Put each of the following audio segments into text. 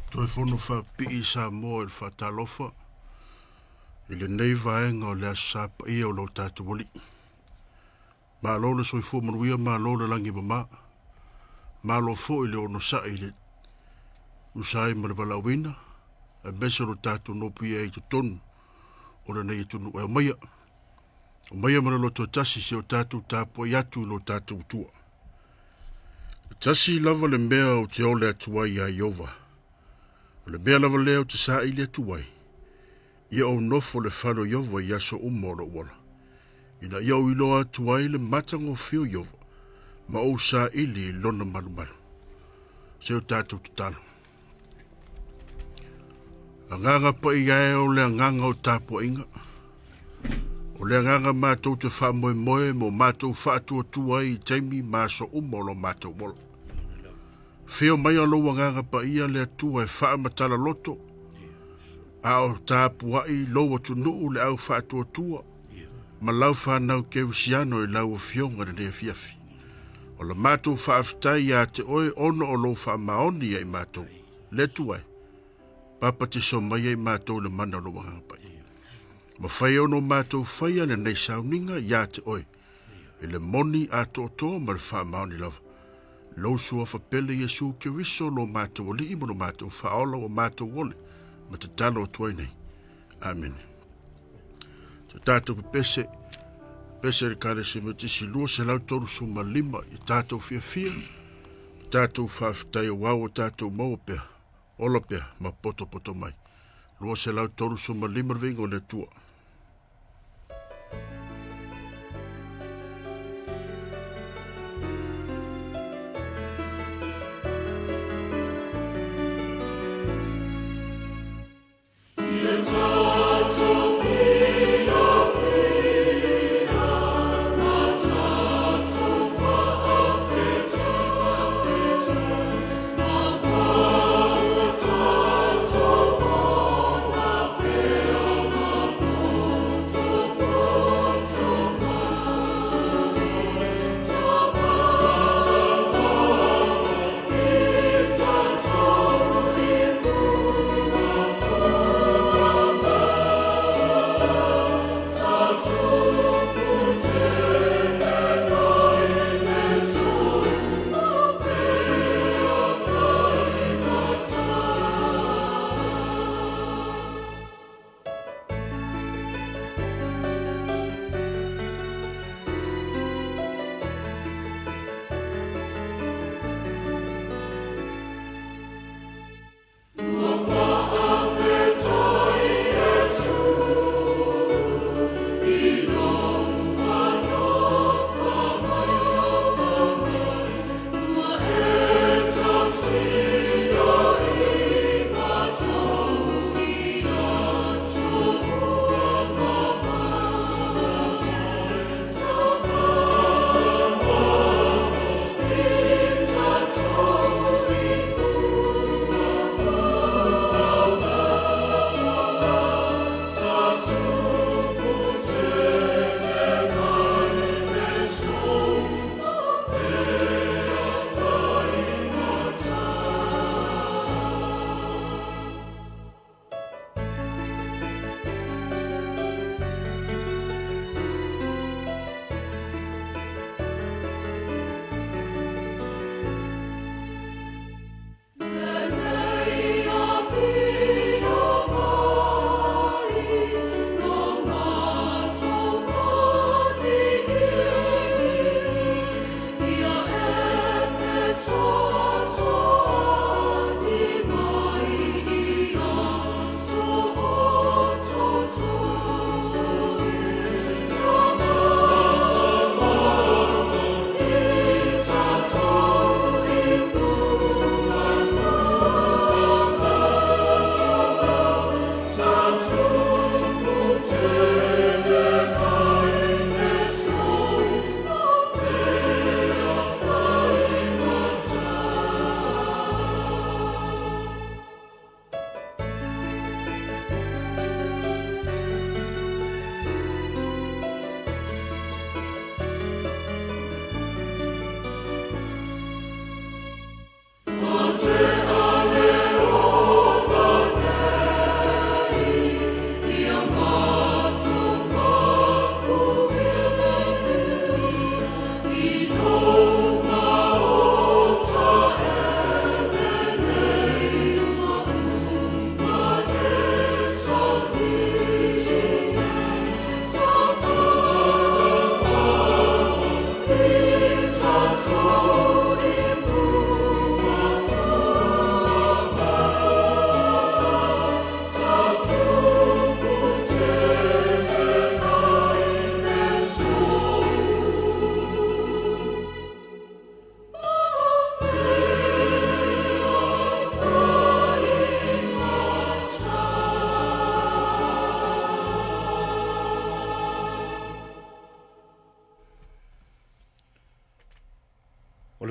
Toi fono fa pi sa mo il fa talofa. Ile nei vaenga o le asapa ia o lo tatu wali. Ma lo le soi fu manuia ma lo le langi mama. Ma lo fo ile ono sa ile. Usai ma le valawina. E mese lo tatu no pi e tu tonu. O le nei tunu e o maia. O maia ma le lo to tasi se o tatu tapo yatu lo tatu tua. Tasi lava le mea o te ole atuai a Iova. O le mea lava leo te sa ili atuai. Ia o nofo le whalo Iova ia so umoro wala. Ina ia o ilo atuai le matango fio Iova. Ma o sa ili lona malu malu. Se o tatu tutalo. A nganga pa ia e o le nganga o tapo inga. O le nganga mātou te wha moe moe mo mātou wha atua tuai i teimi ma so umoro mātou wala. Feo mai aloa nganga pa ia le atua e wha matala loto. A o tāpu ai loa tu nuu le au wha atua tua. Ma lau whanau ke usiano i lau o fionga na nea fiafi. O la mātou wha aftai a te oe ono o lo wha maoni ai mātou. Le tuai. Papa te so mai ai mātou le mana lo nganga pa ia. Ma whai ono mātou whaia le nei sauninga ia te oe. E le moni a to ma le wha maoni lava. Lo sua fa pele Yesu ke riso lo mātou oli imo lo mātou whaola o mātou wole. Ma te talo tuai nei. Amen. Te tātou pese le kare se me tisi lua se lau toru suma lima i tātou fia fia. Tātou whaafitai o wau o tātou maua pia. Ola pia ma poto poto mai. Lua se lau toru suma lima ringo le tua.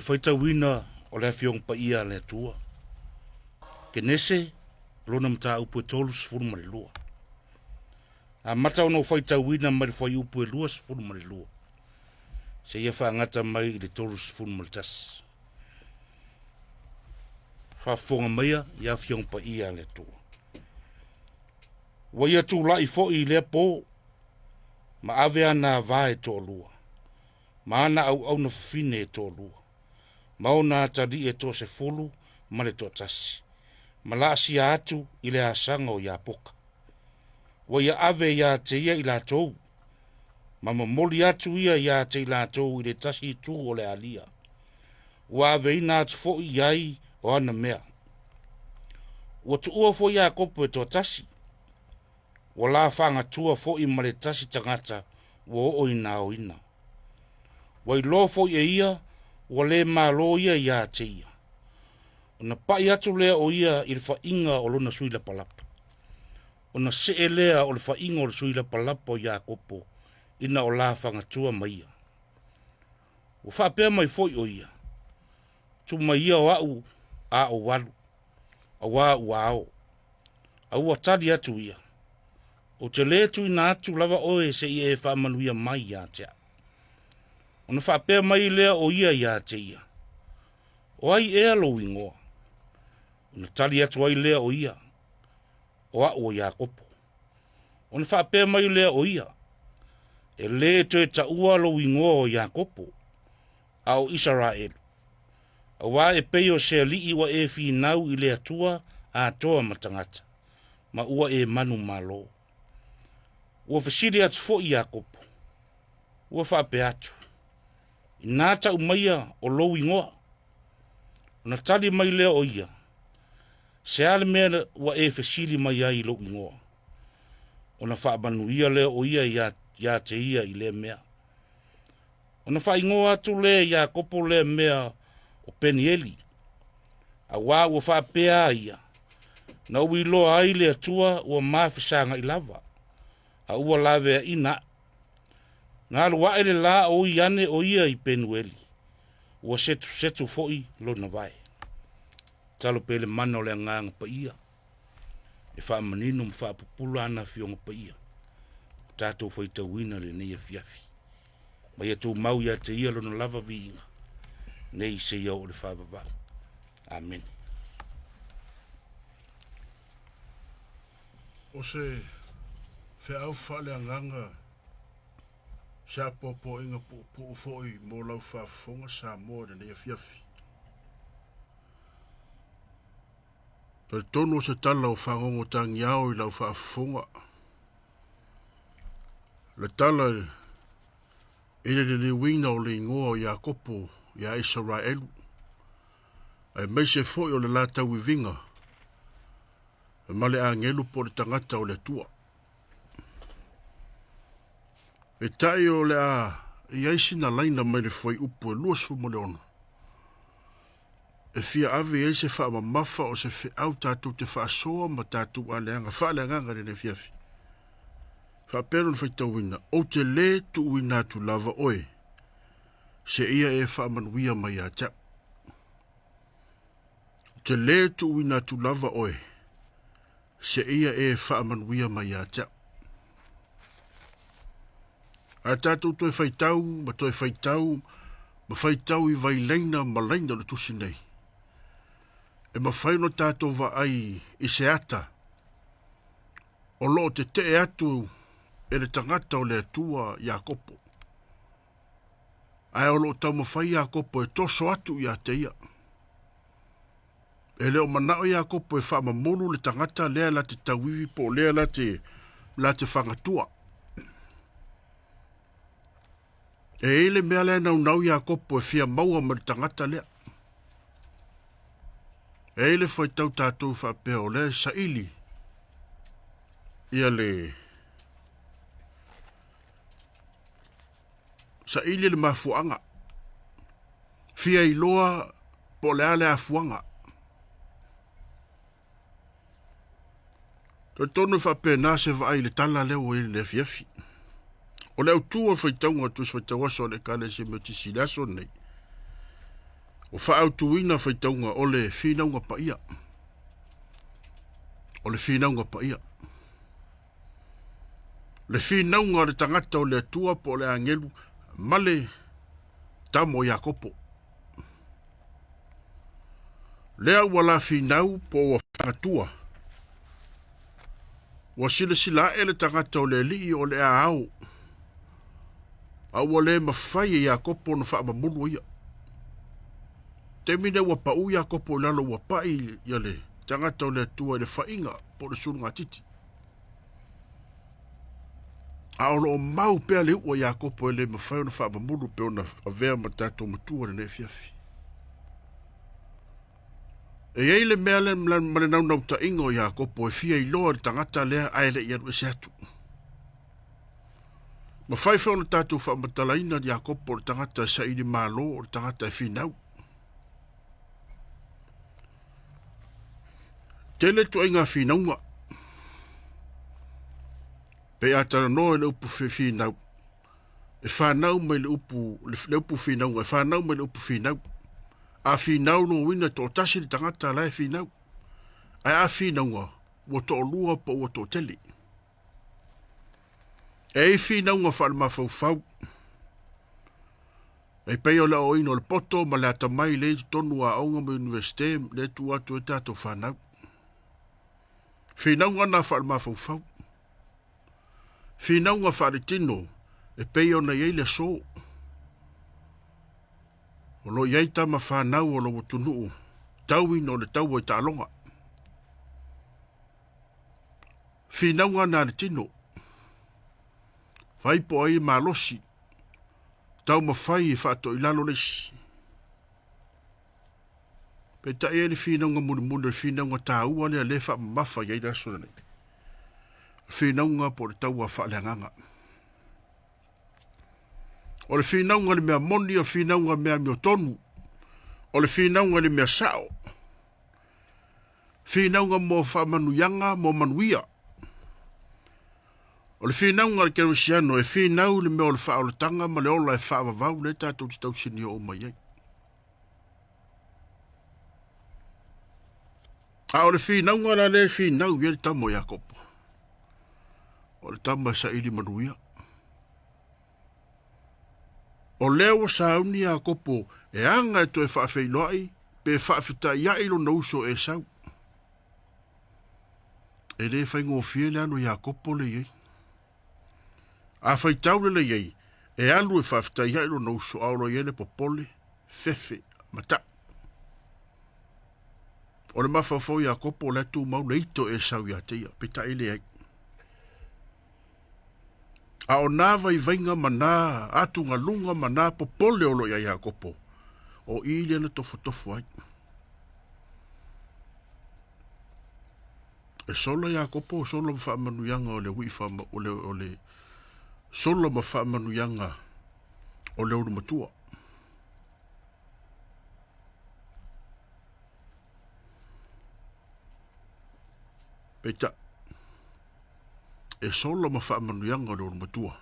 faitauina o le afiong pa ia le tua. Ke nese, lona mta upu e tolu sifuru ma le lua. A mata ono faitauina ma le fai upu e lua sifuru ma le lua. Se ia whaangata mai i le tolu sifuru ma le tas. Whafonga maia, ia afiong pa ia le tua. Wa ia tu lai fo i le po, ma ave ana vae tō lua. Ma ana au na fine tō lua. Ma ona tadi e tō se fulu, ma le tō tasi. Ma la si atu i le asanga o ia poka. Wa ia ave ia te ia i la tōu. Ma moli atu ia te i la tōu i le tasi tu o le alia. Wa ave ina atu fo i ai o ana mea. Wa tu ua fo ia kopo e tō tasi. Wa la whanga tua fo i ma le tasi tangata wa o ina o ina. Wa i lo fo i ia, wa le malo ia te ia. Ona pai atu lea o ia i le whainga o lona sui la palapa. Ona se lea o le whainga o le sui la palapa o ia kopo, ina o la whangatua mai ia. Wa whapea mai foi o ia. Tu mai ia o au, a o walu, a wā ua ao. A ua tali atu ia. O te le tu ina atu lava oe se ia e whamanuia mai ia tea. Ona whapea mai lea o ia te ia. O ai e alo ingoa. Ona tali atu ai lea o ia. O a o ia kopo. Ona whapea mai lea o ia. E le to e ta ua alo ingoa o ia kopo. A o Israel. A wā e peio se li iwa e fi nau i lea tua a toa matangata. Ma ua e manu malo. Ua fasiri atu fo ia kopo. Ua whapea atu. Nā tau maia o lou ingoa. Ona tali mai lea o ia. Se ale mea wa e fasiri mai ai lou ingoa. Ona whaabanu ia lea o ia te ia i lea mea. Ona wha ingoa atu lea ia kopo lea mea o Penieli. A wā ua whapea ia. Na ui loa ai lea tua ua mawhisanga i lava. A ua lawe ina. Ngā lua ele la o iane o ia i Penueli. Ua setu foi lo na vai. Talo pele mana o le nganga pa ia. E wha manino ma wha pupula ana fionga pa ia. Tātou whai tauina le nei a fiafi. Ma ia tō mau ia te ia lo na lava vi inga. Nei se ia o le wha vavau. Amen. O se au whale anganga sa popo inga po foi mo lau whafonga sa mo de nei a fiafi. Per tono se tala o whangongo tangi au i lau whafonga. Le tala ine le wina o le ingoa o Iakopo ia Israelu. Ai mai se foi o le lata wivinga. E male angelu po le tangata o le tua. E tai o le a iaisi na laina mai le foi upo e luas fu mo le ono. E fia ave e se wha mafa o se fi au tātou te wha soa ma tātou a leanga. Wha leanga ne fiafi. Wha pero na whaita wina. O te le tu wina tu lava oe. Se ia e wha manuia mai a ta. Te le tu wina tu lava oe. Se ia e wha manuia mai a ta. A tātou toi whaitau, ma toi whaitau, ma whaitau i vai leina ma leina le tusi nei. E ma whaino tātou wa ai i se ata. O lo te atu e le tangata o le atua Iakopo. Ai o lo tau ma whai Iakopo e toso atu i a te ia. E leo manao Iakopo e wha mamolu le tangata lea la te tawiwi po lea la te whangatua. E ele mea lea nau Iakopo e fia maua ma le tangata lea. E ele fai tau tātou whapea o lea saili. Ia le saili le mafuanga. Fia iloa po lea lea fuanga. Tonu whapea nā se vai le tala leo e le fiafi. O leo tua whaitaunga tus whaitawaso le kale se me tisi laso nei. O whaautuina whaitaunga o le whinaunga pa ia. O le whinaunga pa ia. Le whinaunga le tangata o le atua po le angelu male tamo Iakopo. Lea wala whinau po wa whakatua. Wa sila sila e le tangata o le lii o le aau. Awa le mawhai e Iakopo na whaamamulu ia. Temine wa pau Iakopo lalo wa pai ia le tangata o le atua e le whainga po le surunga titi. Aolo o mau pea le ua Iakopo e le mawhai o na whaamamulu pe o na avea matato matua na nefiafi. E ei le mea le male nau nau ta ingo Iakopo e fia I loa le tangata lea aile I anu e se atu. Ma whaifa o na tātou whaamatalaina Iakopo le tangata sa ili malo o le tangata e whinau. Tele tu inga whinaunga. Pe atara no le upu whinau. E whanau mai le upu whinaunga. E whanau mai le upu whinau. A whinau no wina tō tasi le tangata lai whinau. Ai a whinaunga wa tō lua pa wa tō tele. E whinaunga whanama whau. E peo la o ino le poto ma le atamai le tonu a aunga mo universite le tu atu e tātou whanau. Whinaunga na whanama whau. Whinaunga wharetino e peo na yeile so. O lo iei tama whanau o lo watunuu, tauwi no le tau e tālonga. Whinaunga nā le tino. Whaipo ai malosi, tau mawhai e whaato I lalo lesi. Pe ta e le whinaunga mune le whinaunga tā ua lea le wha mafa iei raso nei. Whinaunga po le tau a whaaleanganga. O le whinaunga le mea moni o whinaunga mea mio tonu. O le whinaunga le mea sao. Whinaunga mo whamanuyanga mo manuia. O le whinaunga le kerusiano e whinau le mea o le whaoletanga ma le ola e whaavavau le tātou titau sini o mai ei. A o le whinaunga la le whinau ia le tamo Iakopo. O le tamo sa ili manuia. O leo sauni Iakopo e anga e to e whaafeiloai, pe whaafita ia ilo na uso e sau. E le whaingo fiele alo Iakopo le iei. A whaitau le iei, e alu e whaafita ia ilo na uso auro iele popole, fefe, mata. O le mawhawhau Iakopo le tu mau leito e sau ia teia, pita ele ai. A o nā vai vainga mana, atu ngalunga mana popole olo ia Iakopo. O ili na tofu ai. E sola Iakopo, sola ma whaamanuyanga o le wifa o le sola ma whaamanuyanga o le uru matua. Peta. E sola ma whaamanuyanga o le uru matua.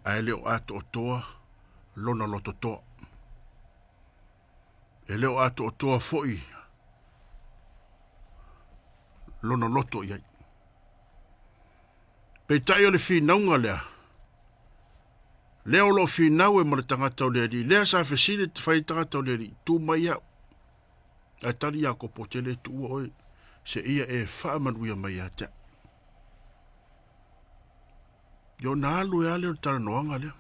Ai leo ato o toa, lona loto toa. E leo ato o toa foi, lona loto iai. Peitai o le whinaunga lea. Leo lo whinau e ma le tangata o lea li. Lea sa whesile te whai tangata o lea li. Tu mai au. Ai tali Iakopo te le tu ua oi. Se ia e whaamanuia mai a te. Yo na alu e ale o tara noanga lea.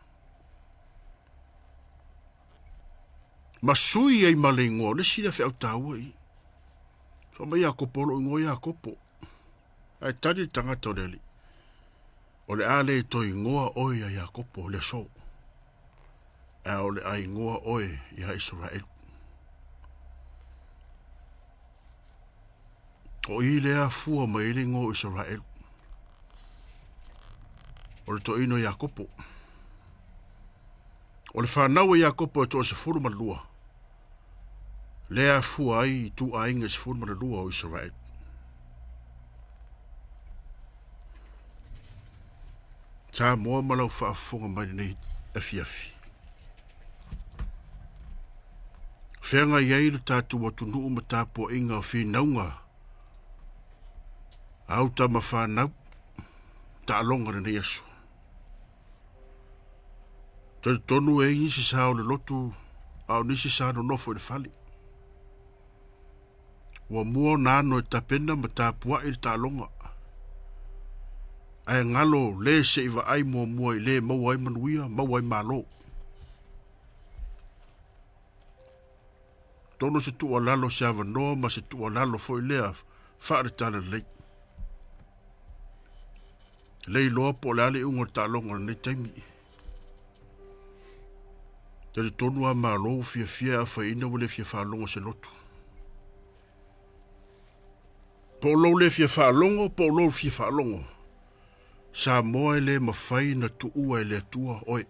Ma sui ei ma le ingoa. Le sila whi au taua i. So mai Iakopo lo ingoa Iakopo. Ai tali tangata o lea li. O le ale to ingoa oi a Iakopo le so. A o le a ingoa oi ia Israel. O i lea fua ma ili ngo Israel. O le to ino Iakopo. O le whanau e Iakopo e to se furu ma lua. Lea fua ai tu a inga se furu ma lua o Israel. Ta moa malau whaafonga mai nei a fiafi. Whenga iei le tātou atu nuu ma tāpua inga o whinaunga. Au ta ma whanau, ta alonga na Yesu. Te tonu e nisi sao le lotu, au nisi sao no nofo le fali. Wa mua nano e tapena ma tāpua i le ta alonga. Ai ngalo le se iwa ai mua i le maua ai manuia, maua ai malo. Tono se tua lalo se ava noa ma se tua lalo fo i lea whaare tala lei. Lei loa po le ale unga ta alonga nei taimi. Tele tonu a malo fia a whaina wale fia whaalonga se lotu. Po lo le fia whaalonga, po lo fia whaalonga. Sa moa le mawhai na tuua le tua oe.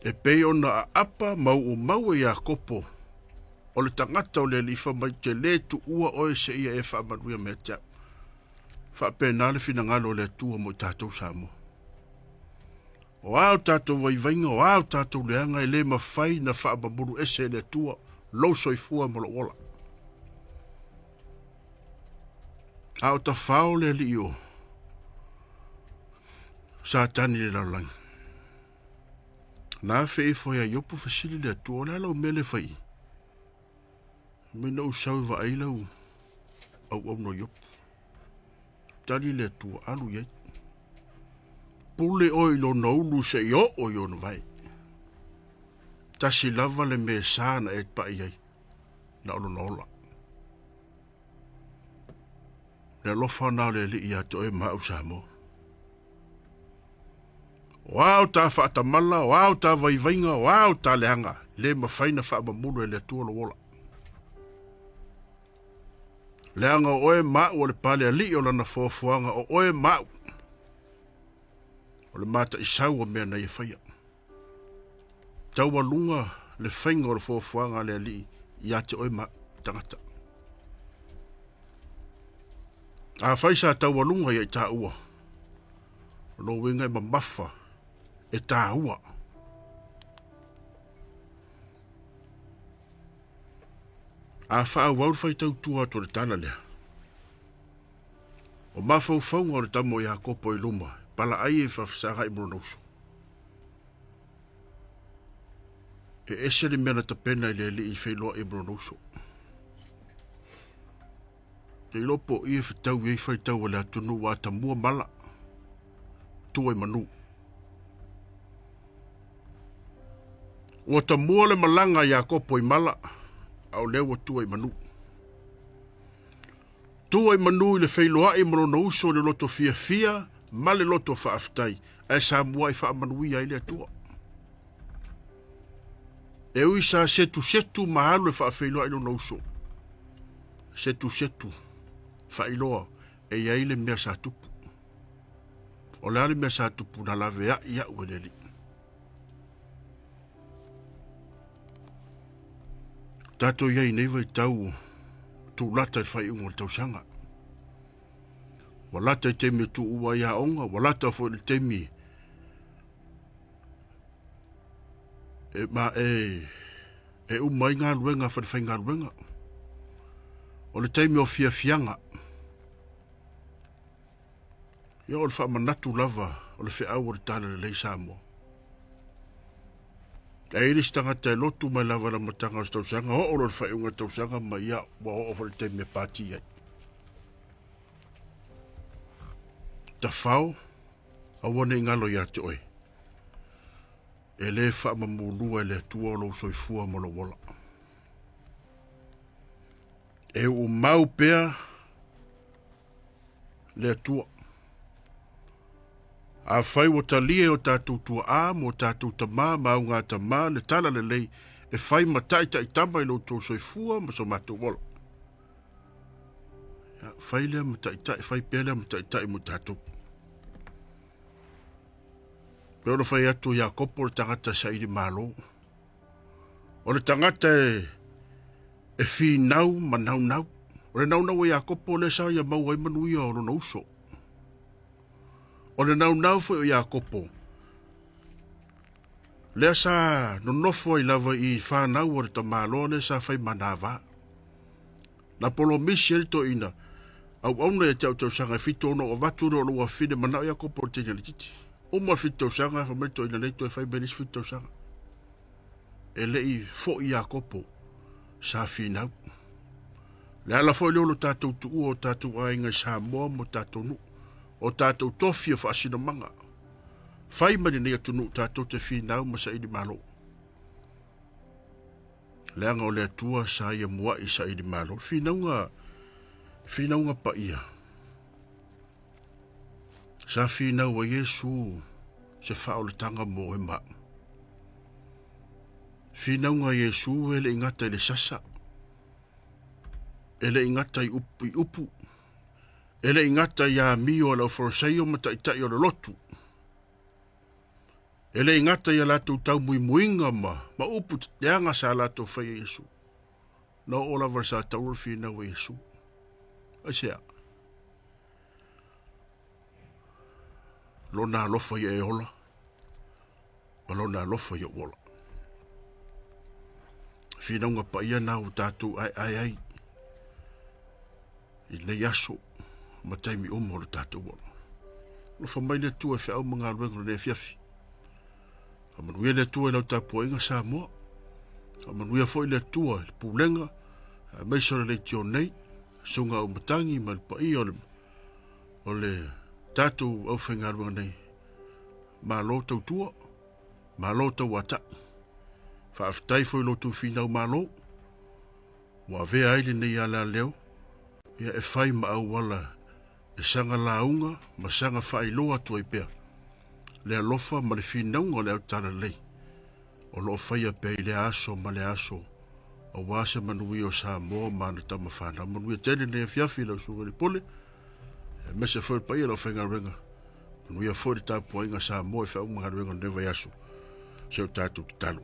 E pei ona a apa mau e a kopo. O le tangata o le lifa mai te le tuua oe se ia e whaamanuia me tia. Whapena le fina ngalo le tua mo tātou sa mo. O au tātou waivainga, o au tātou leanga e le mawhai na whaamamuru ese le tua. Lo soifua mo lo ola. Au ta whao le li o. Sa tani le laulang. Nā whee fo ia yopu fasili le tua o le alau mele whai. Mina usau wa ailau au no yopu. Tani le tua alu iei. Pule o ilo naulu se yo o yo no vai. Tasi lava le me sana e pa iei. Na olo nola. Le lofa na le li ia to e mau sa mo. Wow ta whaata mala, wow ta vaivainga, wow ta leanga. Le mawhaina whaamamulu e le tua lo wola. Leanga oe mau o le pale a li o lana fuafuanga o oe mau. O le mata isau o mea na ia whaia. Taua lunga le whainga o le fuafuanga le li ia te oe mau tangata. A whaisa taua lunga ia i tā ua. Lo winga i mamafa e tā ua. A wha wau whai tau tua to le tana lea. O mafau whaunga o le tamo i a kopo i luma. Pala ai e whawhisanga i mronoso. E ese le mena ta pena i le li i whailoa i mronoso. Te ilopo i e whitau i whai tau le atunu wa ta mua mala. Tua i manu. O ta mua le malanga i a kopo i mala. Au lewa tua i manu. Tua i manu i le whailoa i mronoso le loto fia. Ma le loto whaaftai. E sa mua i whaamanui ai le tua. E ui sa setu mahalu e whaafeiloa i lo nouso. Setu. Whailoa e iai le mea sa tupu. O le ale mea sa tupu na lawe ia ue le li. Tato iai neiva i tau tu lata i whai ungo le tau sanga. Walata i teimi tu ua ia onga, walata fo i teimi e umai ngā luenga whai ngā luenga. O le teimi o fianga. Ia o le wha manatu lava o le whiau o le tala le leisa mo. E iris tangata e lotu mai lava la matanga o stausanga, o le whai unga tausanga ma ia wa o le teimi e pāti ai. Ta whao, a wane ngalo ia te oi. E le wha mamulua e le tua o lo soifua mo lo wala. E o mau pea le tua. A whai o talie o tātou tua a, mo tātou tamā, maunga tamā, le tala le lei, e whai matai ta i tama i lo tō soifua, ma so mātou wala. Whai lea matai ta, whai pea lea matai ta i mo tātou. Peo na whai atu ia kopo le tangata sa iri malo. O le tangata e whi nau ma nau. O le nau ia kopo le sa ia mau ai manuia o lo uso. O le nau fo ia kopo. Lea sa nonofo I lava I whanau o ta malo le sa whai manawa. Na polo misi e to ina. Au auna e tau sanga fito no o vatu no o fine manau ya ko portenya lititi. O mo fito sanga fa meto ina leito e whai benis fito sanga. E lei fo ia kopo sa finau. Le ala fo lolo tatou tu o tatou ainga sa mo tatou nu. O tatou tofi o whaasina manga. Whai mani nea tunu tatou te finau ma sa idi malo. Leanga o le atua sa ia mua I sa idi malo. Finaunga pa ia. Sa finau wa Yesu se whao le tanga mo e ma. Finaunga Yesu ele ingata ele sasa. Ele ingata I upu. Ele ingata ia mio la forsaio mata itai o le lotu. Ele ingata ia latu tau muinga ma upu teanga sa latu whai Yesu. Na ola varsa tau finaunga Yesu. Aisea. Lona alofa ia e ola. Ma lona alofa ia ola. Finaunga pa ia nau tātou ai. I nei aso. Ma taimi umo le tātou ola. Lofa mai le tua e whiau mga aluenga le fiafi. Amanuia le tua e lau tāpua inga sa moa. Amanuia foi le tua le pulenga. Meisora le tio nei. Sunga o matangi ma le pa ia o le tātou au whainga aluenga nei. Ma lo tau tua. Ma lo tau wata. Whaafitai foi lo tu finau ma lo. Wa vea aile nei ala leo. Ia e whai ma au wala. E sanga launga ma sanga whai loa tua I pea. Le alofa ma le finaunga le au tala lei. O lo whaia pe I le aso ma le aso. O wase manui o sa moa ma na tama whana. Manui tele ne fiafi lau sunga li pole. E mese foi pa ia lau whainga renga. Manui a foi tāpua inga sa moa e whau mga renga neva yaso. Seu tātou ki talo.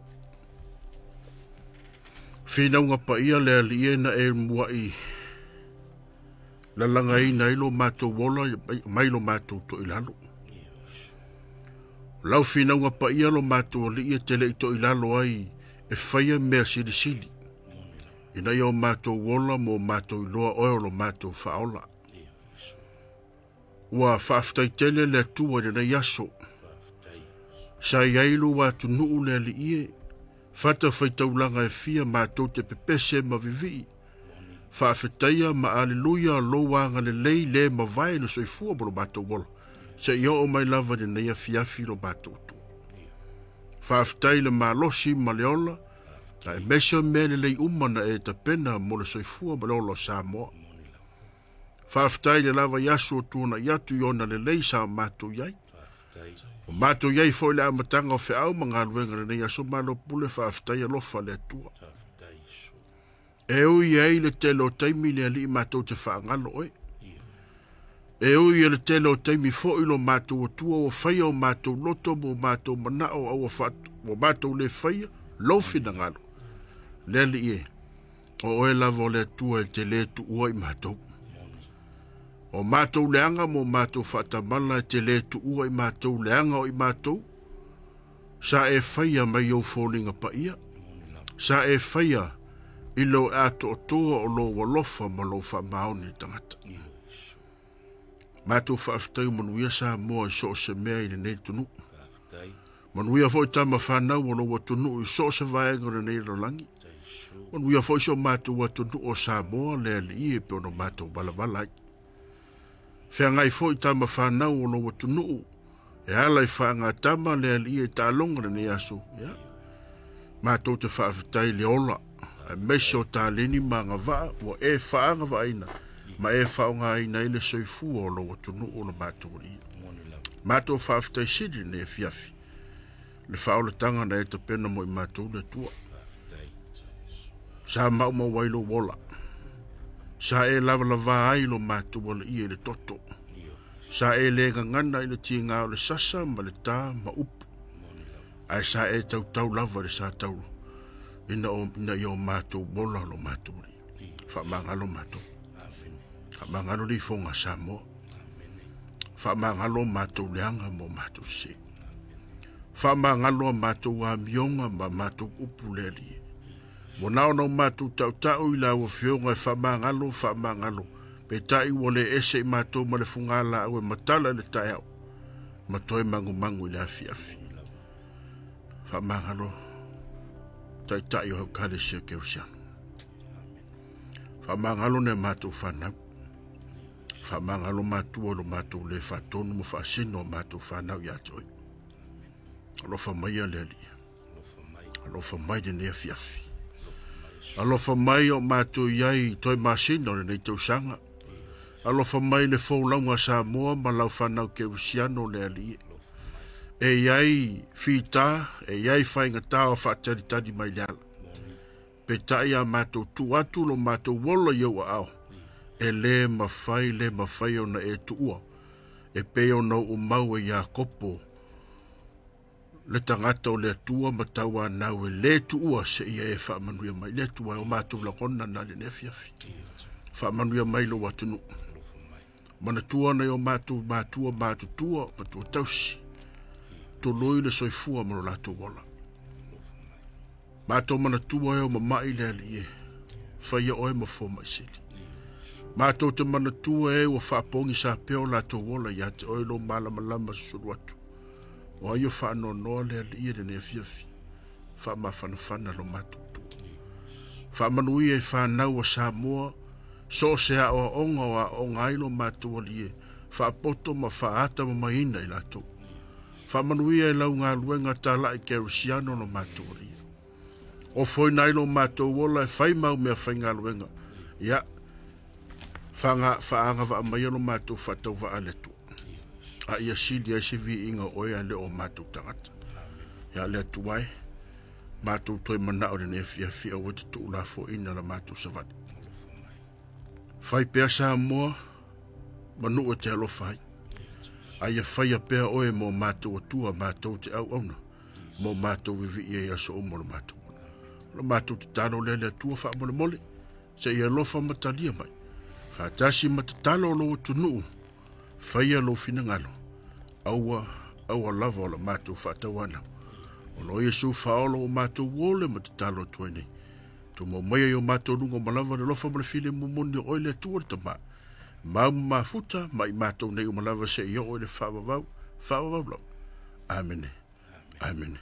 Finaunga pa ia le alie na e mua I. Lalanga I na ilo mātou wola, mailo mātou to ilalo. Lau finaunga pa ia lo mātou li ia tele I to ilalo ai e whaia mea sili sili. Ina ia o mātou wola mo mātou iloa oe lo mātou whaola. Ua whaaftai tele le atua le na yaso. Sa iailu watu nuu le li ie. Fata whaitaulanga e fia mātou te pepese ma vivi. Whaafetaia ma aleluia lo wanga le lei le ma vai le soifua mo lo mātou wola. Sa ia o mai lava ni neia fiafi lo mātou tu. Whaafetai le malosi ma leola. Ta e mesa mele lei umana e ta pena mo le soifua ma leola Samoa. Whaafetai le lava yasu o tuna yatu iona le lei sa mātou iai. O mātou iai foi le amatanga o whiau mga luenga le nei aso malo pule whaafetai alofa le atua. E ui ei le telo taimi le ali mātou te whaangalo oi. E ui e le telo taimi fo ilo mātou o tua o whaia o mātou loto mo mātou manao au o whatu. O mātou le whaia lofi na ngalo. Le ali e. O oe lavo le atua e te le tu ua I mātou. O mātou leanga mo mātou whatamala e te le tu ua I mātou leanga o I mātou. Sa e whaia mai au fōlinga pa ia. Sa e whaia ilo ato o toa o lo walofa ma lo wha maoni tangata. Mātou whaafetai manuia sa moa I so se mea I nei tunu. Manuia fo I tama whanau o lo watunu I so se vaenga le nei rolangi. Manuia fo I so mātou watunu o sa moa le ali e peono mātou balavalai. Whea ngai fo I tama whanau o lo watunu e ala I whaanga tama le ali e tālonga le nei aso. Mātou te whaafetai le ola. A meso ta leni manga va o e whaanga va ina. Ma e whaonga ina ile soifu o lo watunu o lo mātou ri. Mātou whaafetai siri ne fiafi. Le whaola tanga na e ta pena mo I mātou le tua. Sa mau ma wailo wola. Sa e lava lava ai lo mātou wala I e le toto. Sa e le ngana I le tia ngā o le sasa ma le tā ma upu. Ai sa e tau tau lava le sa tau. Ina I o mātou wola lo mātou ri. Whamangalo mātou. Whamangalo li fonga Samoa. Whamangalo mātou leanga mo mātou se. whamangalo mātou a mionga ma mātou upuleri. Monao no mātou tau i la ua whionga e whamangalo. Pe tai wale ese i mātou ma le fungala au e matala le tai au. Ma toi mangu i le afi. Whamangalo. Tai o hau kare sia keu siano. Whamangalo ne mātou whanau. Whamangalo mātou alo mātou le whatonu mo whaasino mātou whanau i atoi. Alofa mai a le alia. Alofa mai de ne afi. Alofa mai o mātou iai toi masino le nei tau sanga. Alofa mai le fōlaunga sa moa ma lau whanau ke usiano le alia. E iai whita, e iai whainga tāo whaatari mai le ala. Pe tai a mātou tuatu lo mātou wola iau a au. E le mawhai o na e tuua. E peo no umau e ia kopo. Le tangata o le atua mataua nau e le tuua se ia e whaamanuia mai. Le tua o mātou la kona na le nefiafi. Whaamanuia mai lo watunu. Mana tua na o mātou tua tausi. To loi le soifua maro lato wala. Mātou mana tua e o mamai le alie. Whaia oe mafo mai sili. Mātou te mana tua e o whaapongi sa peo lato wala ia te oe lo malama susuru atu. O aio whaano noa le alie le nefiafi. Whaamawhanawhana lo mātou tua. Whaamanui e whanau a Samoa. So se a o onga o a onga ilo mātou alie. Whaapoto ma whaata ma maina i lato. Whamanuia e lau ngā luenga tala i kerusiano no mātou alie. O foi nailo mātou wola e whai mau mea whai ngā luenga. Ia, whaanga wa amai alo mātou whatau wa aletu. A ia sili e se vi inga oe a leo mātou tangata. Ia lea tuwai, mātou toi manao rene e fia o te tu la fo ina la mātou savati. Whai pea sa moa, manu o te alo whai. Aia whaia pea oe mo mātou atua mātou te au auna. Mo mātou vivi ia aso o moro mātou. Lo mātou te talo lele atua wha mole. Se ia lofa matalia mai. Whaatasi matatalo lo tunu. Whaia lo fina ngalo. Aua lava o la mātou whaatawana. O lo Yesu whaolo o mātou wole matatalo tuene. Tu mo mai o mātou lungo malava le lofa male file mumuni o ile atua le tamaa. Mau mafuta mai mātou nei o malava se i o le whaavavau lau. Amen.